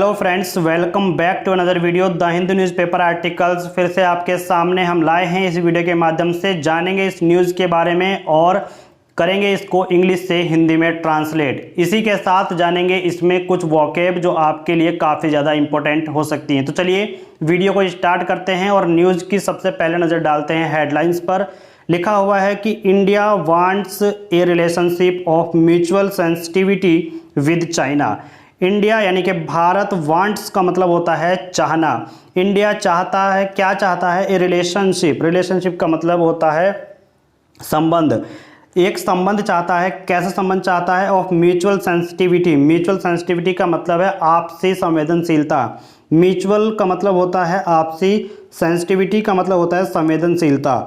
Hello friends, welcome back to another video the Hindu newspaper articles. फिर से आपके सामने हम लाए हैं। इस वीडियो के माध्यम से जानेंगे इस न्यूज़ के बारे में और करेंगे इसको इंग्लिश से हिंदी में ट्रांसलेट। इसी के साथ जानेंगे इसमें कुछ वोकैब जो आपके लिए काफ़ी ज़्यादा इंपॉर्टेंट हो सकती हैं। तो चलिए वीडियो को स्टार्ट करते हैं और न्यूज़ की सबसे पहले नज़र डालते हैं हेडलाइंस पर। लिखा हुआ है कि India wants A relationship of mutual sensitivity with China. India यानी कि भारत, वांट्स का मतलब होता है चाहना। इंडिया चाहता है, क्या चाहता है? ए रिलेशनशिप। रिलेशनशिप का मतलब होता है संबंध, एक संबंध चाहता है। कैसा संबंध चाहता है? Of mutual sensitivity. Mutual sensitivity का मतलब है आपसी संवेदनशीलता। म्यूचुअल का मतलब होता है आपसी, सेंसिटिविटी का मतलब होता है संवेदनशीलता।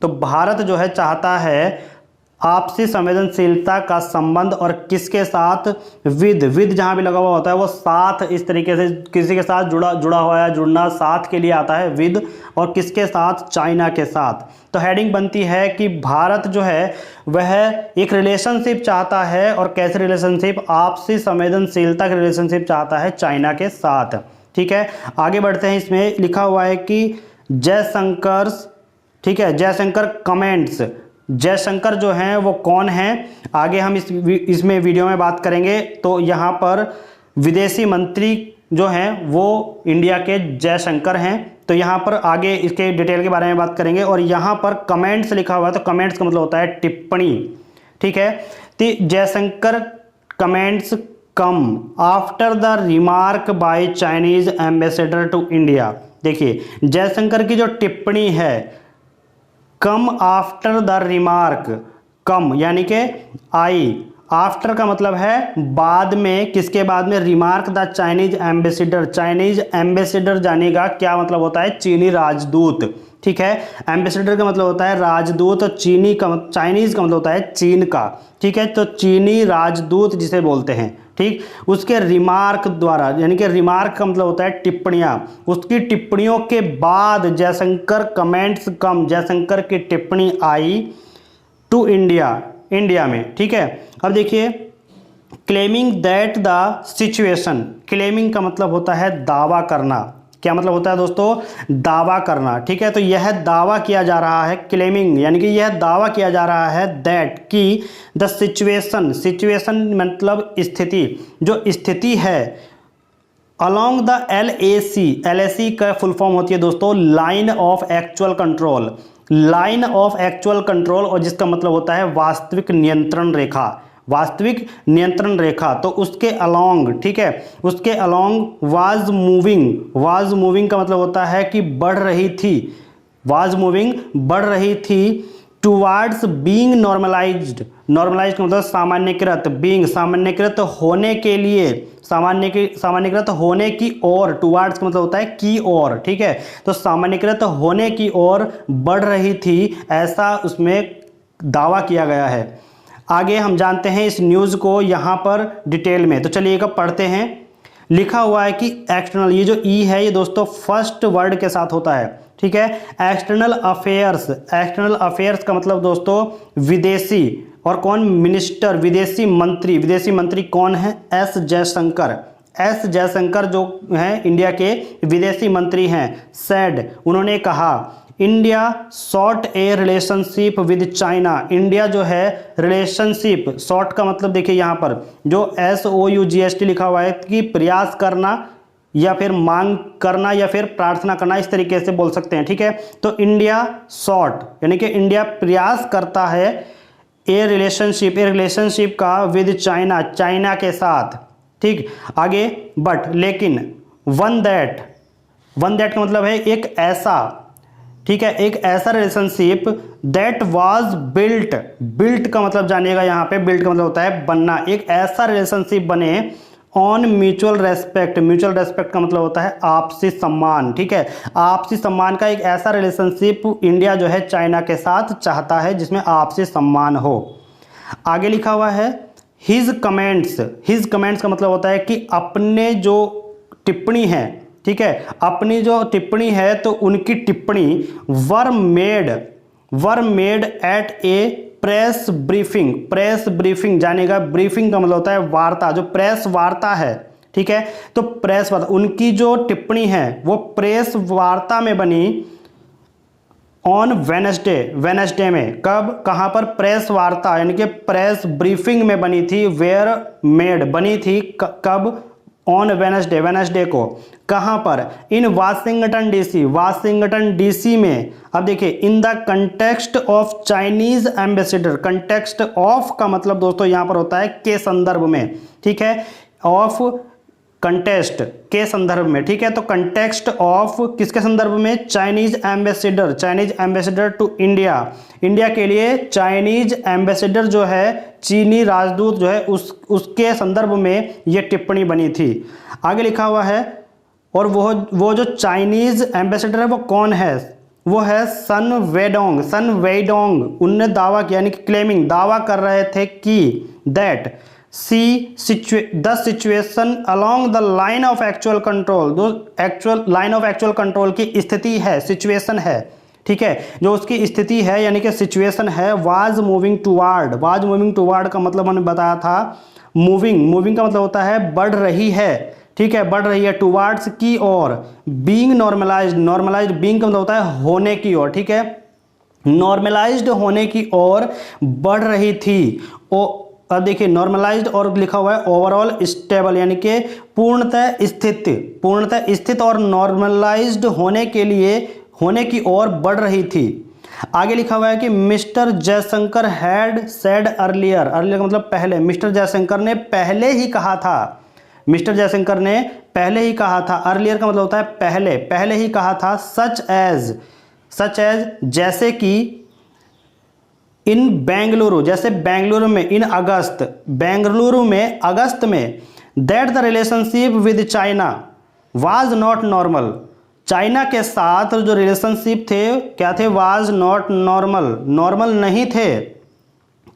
तो भारत जो है चाहता है आपसी संवेदनशीलता का संबंध, और किसके साथ? विद जहां भी लगा हुआ होता है वो साथ, इस तरीके से किसी के साथ जुड़ा हुआ है, जुड़ना साथ के लिए आता है विद, और किसके साथ? चाइना के साथ। तो हेडिंग बनती है कि भारत जो है वह एक रिलेशनशिप चाहता है, और कैसे रिलेशनशिप? आपसी संवेदनशीलता की रिलेशनशिप चाहता है चाइना के साथ। ठीक है, आगे बढ़ते हैं। इसमें लिखा हुआ है कि जयशंकर, ठीक है, जयशंकर कमेंट्स। जयशंकर जो हैं वो कौन हैं, आगे हम इसमें वीडियो में बात करेंगे। तो यहाँ पर विदेशी मंत्री जो हैं वो इंडिया के जयशंकर हैं। तो यहाँ पर आगे इसके डिटेल के बारे में बात करेंगे। और यहाँ पर कमेंट्स लिखा हुआ है, तो कमेंट्स का मतलब होता है टिप्पणी। ठीक है, तो Jaishankar comments come after the remark by Chinese ambassador to India. देखिए, जयशंकर की जो टिप्पणी है, come after the remark, come यानी कि आई, आफ्टर का मतलब है बाद में, किसके बाद में? Remark the Chinese ambassador. Chinese ambassador जानेगा क्या मतलब होता है? चीनी राजदूत। ठीक है, एम्बेसडर का मतलब होता है राजदूत, और चाइनीज का मतलब होता है चीन का। ठीक है, तो चीनी राजदूत जिसे बोलते हैं। ठीक, उसके रिमार्क द्वारा, यानी कि रिमार्क का मतलब होता है टिप्पणियां, उसकी टिप्पणियों के बाद जयशंकर कमेंट्स कम, जयशंकर की टिप्पणी आई टू इंडिया में। ठीक है, अब देखिए, claiming that the situation. Claiming का मतलब होता है दावा करना। क्या मतलब होता है दोस्तों? दावा करना। ठीक है, तो यह दावा किया जा रहा है, क्लेमिंग यानी कि यह दावा किया जा रहा है दैट की द सिचुएशन मतलब स्थिति, जो स्थिति है अलोंग द LAC का फुल फॉर्म होती है दोस्तों line of actual control. Line of actual control, और जिसका मतलब होता है वास्तविक नियंत्रण रेखा। वास्तविक नियंत्रण रेखा, तो उसके अलोंग, ठीक है, उसके अलोंग वाज मूविंग का मतलब होता है कि बढ़ रही थी। वाज मूविंग बढ़ रही थी टुवार्ड्स बीइंग नॉर्मलाइज्ड का मतलब सामान्यकृत, बीइंग सामान्यकृत होने के लिए, सामान्यकृत होने की ओर, टुवार्ड्स का मतलब होता है की ओर। ठीक है, तो सामान्यकृत होने की ओर बढ़ रही थी, ऐसा उसमें दावा किया गया है। आगे हम जानते हैं इस न्यूज़ को यहाँ पर डिटेल में। तो चलिएगा पढ़ते हैं। लिखा हुआ है कि एक्सटर्नल, ये जो ई है ये दोस्तों फर्स्ट वर्ड के साथ होता है। ठीक है, एक्सटर्नल अफेयर्स का मतलब दोस्तों विदेशी, और कौन? मिनिस्टर, विदेशी मंत्री कौन है? एस जयशंकर जो हैं इंडिया के विदेशी मंत्री हैं। सैड, उन्होंने कहा, India sought a relationship with China. India जो है रिलेशनशिप, सॉट का मतलब देखिए यहाँ पर जो SOUGHT लिखा हुआ है कि प्रयास करना या फिर मांग करना या फिर प्रार्थना करना, इस तरीके से बोल सकते हैं। ठीक है, तो इंडिया सॉट यानी कि इंडिया प्रयास करता है ए रिलेशनशिप का विद चाइना के साथ। ठीक, आगे बट लेकिन वन दैट का मतलब है एक ऐसा, ठीक है, एक ऐसा रिलेशनशिप दैट वाज बिल्ट का मतलब जानिएगा यहाँ पे, बिल्ट का मतलब होता है बनना। एक ऐसा रिलेशनशिप बने ऑन म्यूचुअल रेस्पेक्ट का मतलब होता है आपसी सम्मान। ठीक है, आपसी सम्मान का एक ऐसा रिलेशनशिप इंडिया जो है चाइना के साथ चाहता है जिसमें आपसी सम्मान हो। आगे लिखा हुआ है हिज कमेंट्स का मतलब होता है कि अपने जो टिप्पणी है, ठीक है, अपनी जो टिप्पणी है तो उनकी टिप्पणी were made at A press briefing जानेगा। ब्रीफिंग का मतलब होता है वार्ता, जो प्रेस वार्ता है, ठीक है। तो प्रेस वार्ता, उनकी जो टिप्पणी है वो प्रेस वार्ता में बनी ऑन वेनसडे में। कब, कहां पर? प्रेस वार्ता यानी कि प्रेस ब्रीफिंग में बनी थी। वेयर मेड, बनी थी कब? ऑन वेनसडे को। कहां पर? इन वाशिंगटन डीसी में। अब देखिए, in the context of Chinese ambassador. Context of का मतलब दोस्तों यहां पर होता है के संदर्भ में, ठीक है। ऑफ, कंटेस्ट, के संदर्भ में, ठीक है। तो कंटेक्स्ट ऑफ किसके संदर्भ में? चाइनीज एम्बेसडर टू इंडिया के लिए चाइनीज एम्बेसडर जो है, चीनी राजदूत जो है, उसके संदर्भ में यह टिप्पणी बनी थी। आगे लिखा हुआ है, और वो जो चाइनीज एम्बेसडर है वो कौन है? वो है सन वेडोंग। उनने दावा किया, यानी कि क्लेमिंग, दावा कर रहे थे कि that the situation along the line of actual control, जो लाइन ऑफ एक्चुअल कंट्रोल की स्थिति है, सिचुएशन है, ठीक है, जो उसकी स्थिति है यानी कि सिचुएशन है, वाज मूविंग टुवार्ड का मतलब मैंने बताया था, मूविंग का मतलब होता है बढ़ रही है, ठीक है, बढ़ रही है, टुवार्ड्स की ओर। बीइंग नॉर्मलाइज्ड बीइंग का मतलब होता है होने की ओर, ठीक है, नॉर्मलाइज्ड होने की ओर बढ़ रही थी। अब देखिए, नॉर्मलाइज्ड और लिखा हुआ है ओवरऑल स्टेबल, यानी कि पूर्णतः स्थित और नॉर्मलाइज्ड होने की ओर बढ़ रही थी। आगे लिखा हुआ है कि mister Jaishankar had said earlier का मतलब पहले, मिस्टर जयशंकर ने पहले ही कहा था, अर्लियर का मतलब होता है पहले ही कहा था, सच एज जैसे कि इन बेंगलुरु, जैसे बेंगलुरु में, इन अगस्त में that the relationship with China was not normal. China के साथ जो रिलेशनशिप थे क्या थे? वाज नॉट नॉर्मल नहीं थे।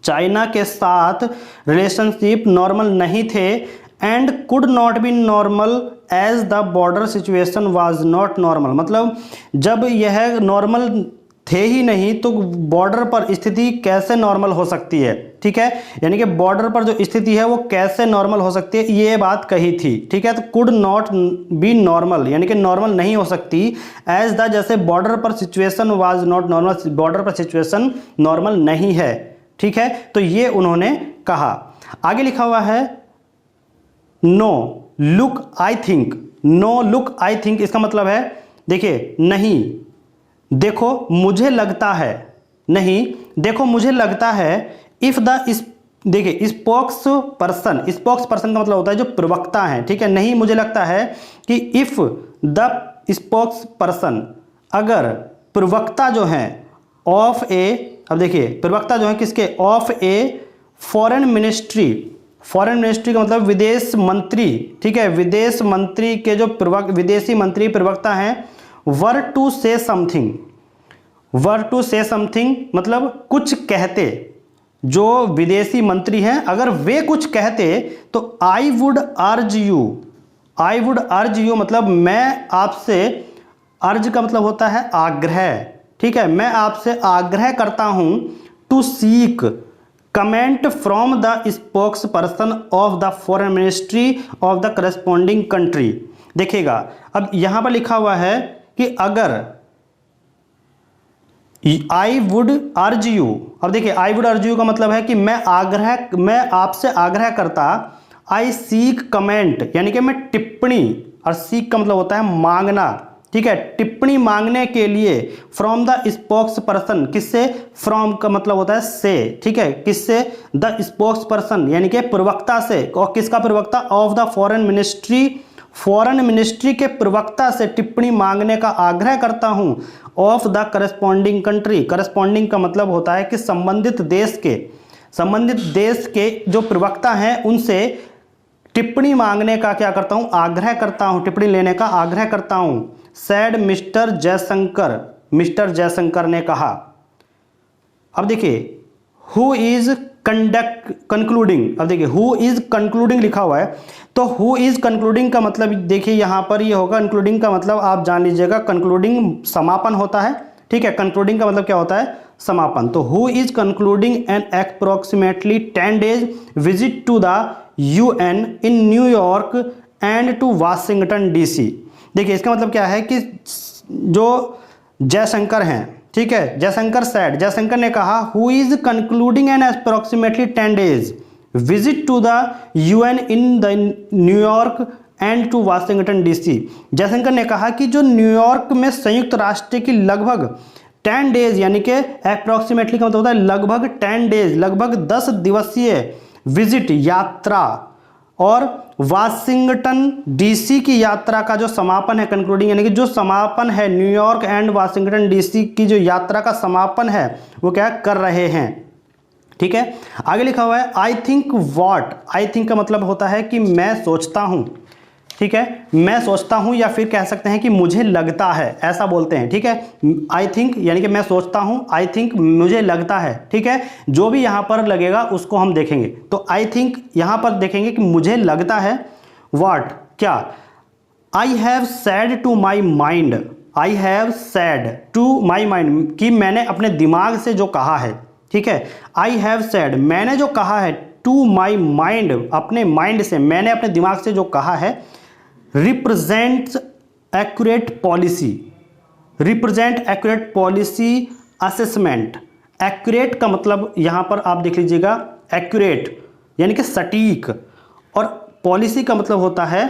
चाइना के साथ रिलेशनशिप नॉर्मल नहीं थे, and could not be normal as the border situation was not normal. मतलब जब यह नॉर्मल थे ही नहीं तो बॉर्डर पर स्थिति कैसे नॉर्मल हो सकती है, ठीक है, यानी कि बॉर्डर पर जो स्थिति है वो कैसे नॉर्मल हो सकती है, ये बात कही थी, ठीक है। तो कुड नॉट बी नॉर्मल यानी कि नॉर्मल नहीं हो सकती, एज द जैसे बॉर्डर पर situation was not normal, border पर सिचुएशन नॉर्मल नहीं है, ठीक है। तो ये उन्होंने कहा। आगे लिखा हुआ है नो लुक आई थिंक, इसका मतलब है देखिए, नहीं देखो मुझे लगता है, नहीं देखो मुझे लगता है, इफ द देखिए स्पोक्स पर्सन का मतलब होता है जो प्रवक्ता है, ठीक है। नहीं मुझे लगता है कि इफ द स्पोक्स पर्सन, अगर प्रवक्ता जो है ऑफ ए, अब देखिए प्रवक्ता जो है किसके? ऑफ ए फॉरेन मिनिस्ट्री का मतलब विदेश मंत्री, ठीक है, विदेश मंत्री के जो विदेशी मंत्री प्रवक्ता हैं, वर टू से समथिंग मतलब कुछ कहते, जो विदेशी मंत्री हैं अगर वे कुछ कहते तो आई वुड अर्ज यू मतलब मैं आपसे, अर्ज का मतलब होता है आग्रह, ठीक है, मैं आपसे आग्रह करता हूं, to seek comment from the spokesperson of the foreign ministry of the corresponding country. देखिएगा, अब यहां पर लिखा हुआ है कि अगर आई वुड अर्ज यू, अब देखिए आई वुड अर्ज यू का मतलब है कि मैं आपसे आग्रह करता, आई सीक कमेंट यानी कि मैं टिप्पणी, और सीक का मतलब होता है मांगना, ठीक है, टिप्पणी मांगने के लिए, फ्रॉम द स्पोक्स पर्सन, किससे? फ्रॉम का मतलब होता है से, ठीक है, किससे? द स्पोक्स पर्सन यानी कि प्रवक्ता से, और किसका प्रवक्ता? ऑफ द फॉरेन मिनिस्ट्री के प्रवक्ता से टिप्पणी मांगने का आग्रह करता हूं, of the corresponding country. Corresponding का मतलब होता है कि संबंधित देश के जो प्रवक्ता हैं उनसे टिप्पणी मांगने का क्या करता हूं? आग्रह करता हूं, टिप्पणी लेने का आग्रह करता हूं। सैड मिस्टर जयशंकर ने कहा। अब देखिए हु इज कंक्लूडिंग, अब देखिए हु इज कंक्लूडिंग लिखा हुआ है, तो हु इज कंक्लूडिंग का मतलब देखिए यहां पर ये होगा, कंक्लूडिंग का मतलब आप जान लीजिएगा, कंक्लूडिंग समापन होता है, ठीक है, कंक्लूडिंग का मतलब क्या होता है? समापन। तो who is concluding an approximately 10 days visit to the UN in New York and to Washington DC. देखिए इसका मतलब क्या है कि जो जयशंकर हैं, ठीक है, जयशंकर ने कहा who is concluding an approximately 10 days visit to the UN in the New York and to Washington DC. Jaishankar ने कहा कि जो न्यूयॉर्क में संयुक्त राष्ट्र की लगभग 10 days यानी कि अप्रोक्सीमेटली का मतलब होता है लगभग 10 days, लगभग 10 दिवसीय विजिट यात्रा, और वाशिंगटन डीसी की यात्रा का जो समापन है, कंक्लूडिंग यानी कि जो समापन है, न्यूयॉर्क एंड वाशिंगटन डीसी की जो यात्रा का समापन है वो क्या कर रहे हैं। ठीक है, आगे लिखा हुआ है I think what. I think का मतलब होता है कि मैं सोचता हूं, ठीक है, मैं सोचता हूं, या फिर कह सकते हैं कि मुझे लगता है, ऐसा बोलते हैं। ठीक है, आई थिंक यानी कि मैं सोचता हूं, आई थिंक मुझे लगता है। ठीक है, जो भी यहां पर लगेगा उसको हम देखेंगे। तो आई थिंक यहां पर देखेंगे कि मुझे लगता है, व्हाट क्या, I have said to my mind, I have said to my mind कि मैंने अपने दिमाग से जो कहा है। ठीक है, आई हैव सेड मैंने जो कहा है, टू माई माइंड अपने माइंड से, मैंने अपने दिमाग से जो कहा है, represents accurate policy, represent accurate policy assessment. Accurate का मतलब यहां पर आप देख लीजिएगा, एक्यूरेट यानी कि सटीक, और पॉलिसी का मतलब होता है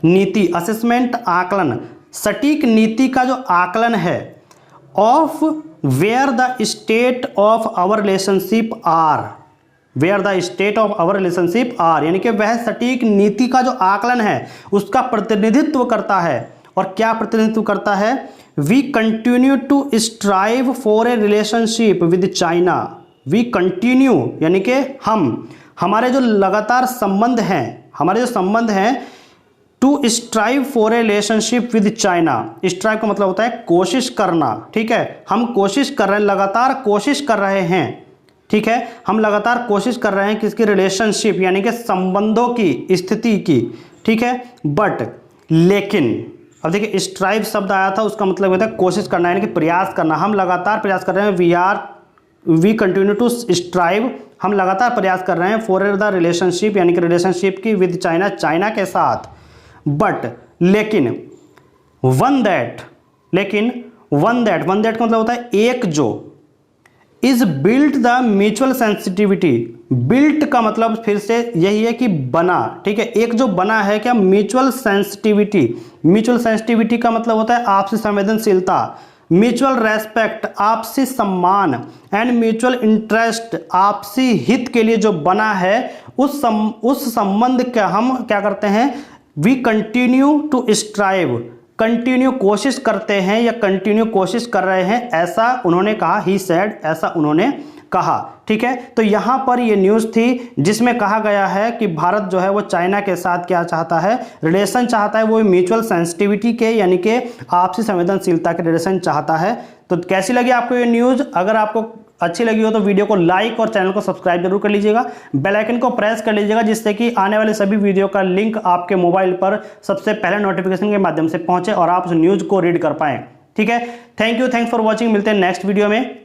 नीति, असेसमेंट आकलन, सटीक नीति का जो आकलन है, of where the state of our relationship are, where the state of our relationship are, यानी कि वह सटीक नीति का जो आकलन है उसका प्रतिनिधित्व करता है। और क्या प्रतिनिधित्व करता है, we continue to strive for a relationship with China. We continue यानी कि हम, हमारे जो लगातार संबंध हैं, हमारे जो संबंध हैं, to strive for a relationship with China. Strive का मतलब होता है कोशिश करना। ठीक है, हम कोशिश कर रहे हैं, लगातार कोशिश कर रहे हैं। ठीक है, हम लगातार कोशिश कर रहे हैं किसकी, रिलेशनशिप यानी कि संबंधों की स्थिति की। ठीक है, बट लेकिन, अब देखिए स्ट्राइव शब्द आया था, उसका मतलब होता है कोशिश करना यानी कि प्रयास करना। हम लगातार प्रयास कर रहे हैं, वी कंटिन्यू टू स्ट्राइव, हम लगातार प्रयास कर रहे हैं फॉर द रिलेशनशिप यानी कि रिलेशनशिप की विद चाइना, चाइना के साथ। बट लेकिन, वन दैट, लेकिन वन दैट का मतलब होता है एक जो, is built the mutual sensitivity. Built का मतलब फिर से यही है कि बना। ठीक है, एक जो बना है क्या, म्यूचुअल सेंसिटिविटी। म्यूचुअल सेंसिटिविटी का मतलब होता है आपसी संवेदनशीलता, म्यूचुअल रेस्पेक्ट आपसी सम्मान, एंड म्यूचुअल इंटरेस्ट आपसी हित के लिए जो बना है, उस संबंध का हम क्या करते हैं, we continue to strive, continue कोशिश करते हैं या कंटिन्यू कोशिश कर रहे हैं, ऐसा उन्होंने कहा, ही सेड, ऐसा उन्होंने कहा। ठीक है, तो यहां पर ये न्यूज़ थी जिसमें कहा गया है कि भारत जो है वो चाइना के साथ क्या चाहता है, रिलेशन चाहता है, वो म्यूचुअल सेंसिटिविटी के यानी कि आपसी संवेदनशीलता के रिलेशन चाहता है। तो कैसी लगी आपको ये न्यूज़? अगर आपको अच्छी लगी हो तो वीडियो को लाइक और चैनल को सब्सक्राइब जरूर कर लीजिएगा, बेल आइकन को प्रेस कर लीजिएगा, जिससे कि आने वाले सभी वीडियो का लिंक आपके मोबाइल पर सबसे पहले नोटिफिकेशन के माध्यम से पहुंचे और आप उस न्यूज़ को रीड कर पाएं। ठीक है, thank you, thanks for watching. मिलते हैं नेक्स्ट वीडियो में।